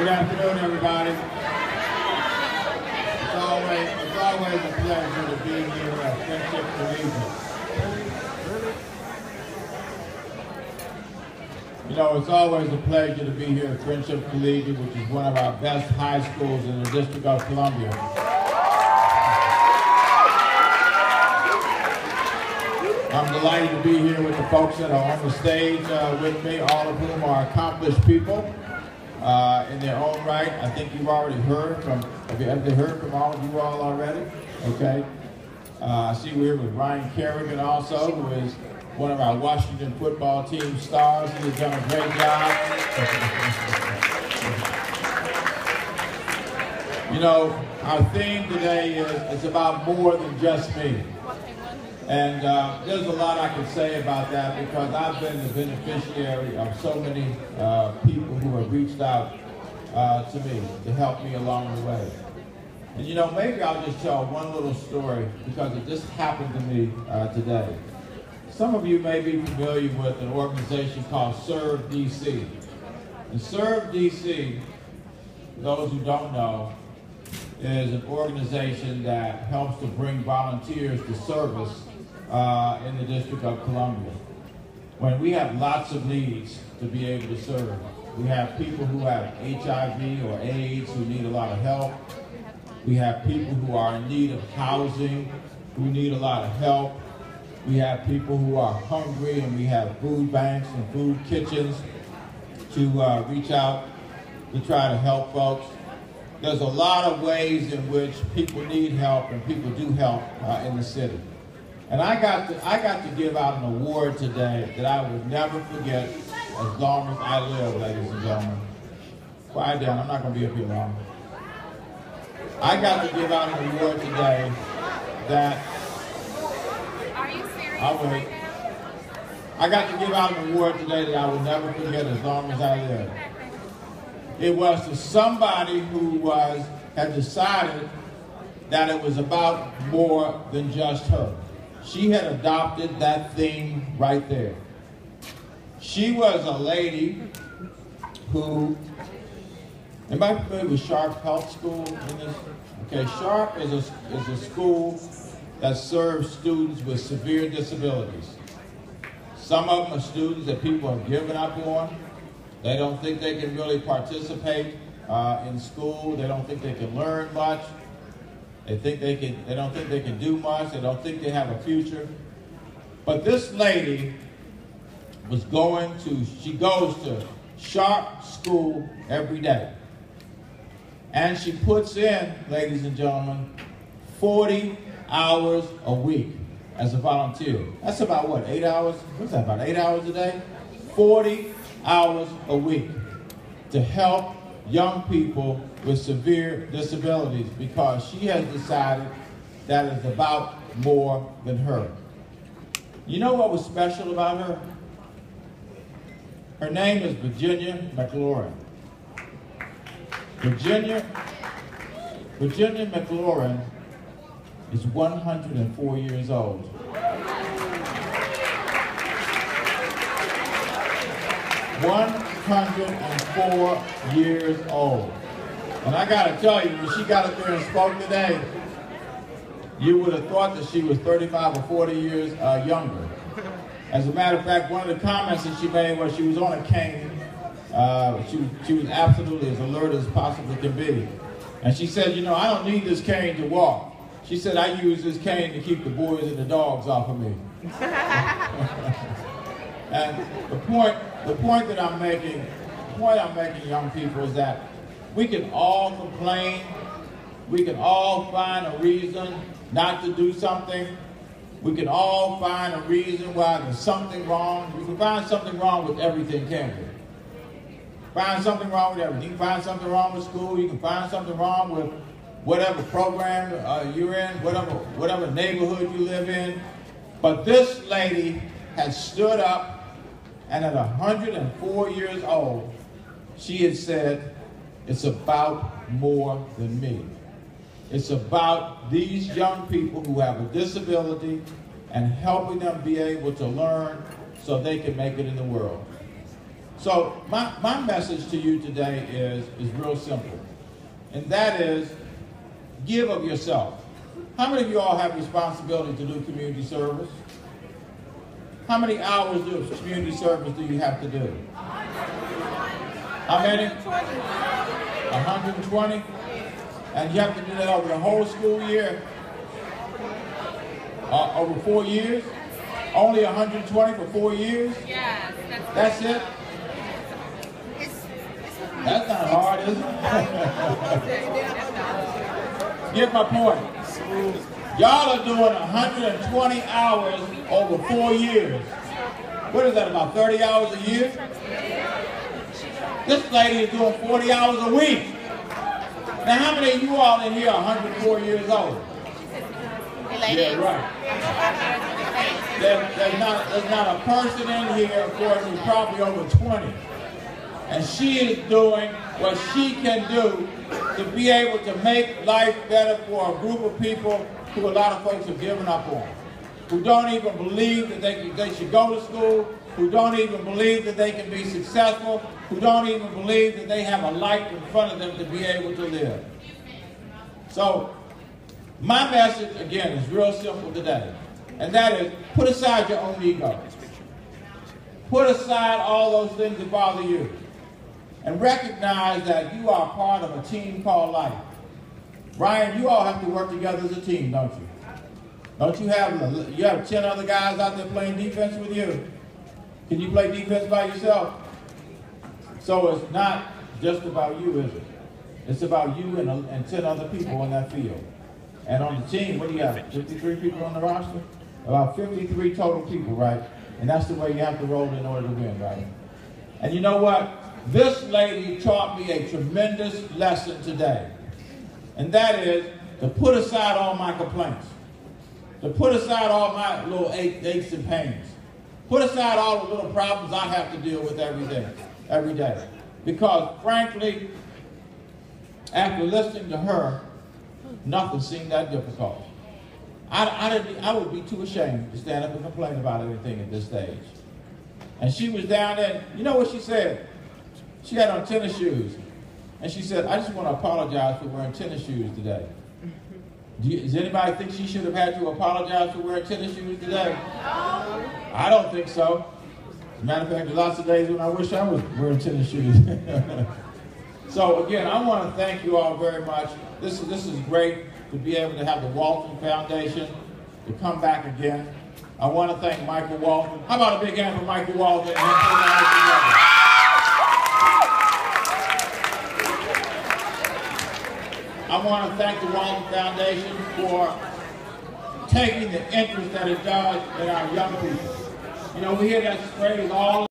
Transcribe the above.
Good afternoon, everybody. It's always a pleasure to be here at Friendship Collegiate. You know, it's always a pleasure to be here at Friendship Collegiate, which is one of our best high schools in the District of Columbia. I'm delighted to be here with the folks that are on the stage with me, all of whom are accomplished people in their own right. I think you've already heard from, have you heard from all of you all already? Okay. I see we're here with Ryan Kerrigan also, who is one of our Washington football team stars. He has done a great job. You know, our theme today is it's about more than just me. And there's a lot I can say about that because I've been the beneficiary of so many people who have reached out to me to help me along the way. And you know, maybe I'll just tell one little story because it just happened to me today. Some of you may be familiar with an organization called Serve DC. And Serve DC, for those who don't know, is an organization that helps to bring volunteers to service in the District of Columbia. When we have lots of needs to be able to serve. We have people who have HIV or AIDS who need a lot of help. We have people who are in need of housing who need a lot of help. We have people who are hungry, and we have food banks and food kitchens to reach out to try to help folks. There's a lot of ways in which people need help and people do help in the city. And I got to give out an award today that I would never forget as long as I live, ladies and gentlemen. Quiet down, I'm not going to be up here long. I got to give out an award today that I'll wait. I got to give out an award today that I will never forget as long as I live. It was to somebody who had decided that it was about more than just her. She had adopted that theme right there. She was a lady who, anybody familiar with Sharp Health School in this? Okay, Sharp is a school that serves students with severe disabilities. Some of them are students that people have given up on. They don't think they can really participate in school. They don't think they can learn much. They don't think they can do much. They don't think they have a future. But this lady she goes to Sharp School every day. And she puts in, ladies and gentlemen, 40 hours a week as a volunteer. That's about what, 8 hours? What's that, about 8 hours a day? 40 hours a week to help young people with severe disabilities because she has decided that it's about more than her. You know what was special about her? Her name is Virginia McLaurin. Virginia McLaurin is 104 years old. 104 years old. And I gotta tell you, when she got up there and spoke today, you would have thought that she was 35 or 40 years younger. As a matter of fact, one of the comments that she made was she was on a cane. She was absolutely as alert as possibly can be. And she said, you know, I don't need this cane to walk. She said, I use this cane to keep the boys and the dogs off of me. And the point that I'm making, young people, is that we can all complain. We can all find a reason not to do something. We can all find a reason why there's something wrong. You can find something wrong with everything, can't you? Find something wrong with everything. You can find something wrong with school. You can find something wrong with whatever program you're in, whatever neighborhood you live in. But this lady has stood up, and at 104 years old, she had said, it's about more than me. It's about these young people who have a disability and helping them be able to learn so they can make it in the world. So my message to you today is real simple. And that is, give of yourself. How many of you all have responsibility to do community service? How many hours of community service do you have to do? How many? 120? And you have to do that over the whole school year? Over 4 years? Only 120 for 4 years? Yes. That's it? That's not hard, is it? Get my point. Y'all are doing 120 hours over 4 years. What is that, about 30 hours a year? This lady is doing 40 hours a week. Now, how many of you all in here are 104 years old? Yeah, right. There's not a person in here, of course, who's probably over 20. And she is doing what she can do to be able to make life better for a group of people who a lot of folks have given up on, who don't even believe that they should go to school, who don't even believe that they can be successful, who don't even believe that they have a light in front of them to be able to live. So, my message, again, is real simple today, and that is, put aside your own ego. Put aside all those things that bother you, and recognize that you are part of a team called life. Ryan, you all have to work together as a team, don't you? Don't you have 10 other guys out there playing defense with you? Can you play defense by yourself? So it's not just about you, is it? It's about you and 10 other people on that field. And on the team, what do you have? 53 people on the roster? About 53 total people, right? And that's the way you have to roll in order to win, right? And you know what? This lady taught me a tremendous lesson today. And that is to put aside all my complaints. To put aside all my little aches and pains. Put aside all the little problems I have to deal with every day. Because frankly, after listening to her, nothing seemed that difficult. I would be too ashamed to stand up and complain about anything at this stage. And she was down there, you know what she said? She had on tennis shoes. And she said, I just want to apologize for wearing tennis shoes today. Does anybody think she should have had to apologize for wearing tennis shoes today? No. I don't think so. As a matter of fact, there's lots of days when I wish I was wearing tennis shoes. So again, I want to thank you all very much. This is great to be able to have the Walton Foundation to come back again. I want to thank Michael Walton. How about a big hand for Michael Walton and him putting the house together? I want to thank the Walton Foundation for taking the interest that it does in our young people. You know, we hear that phrase all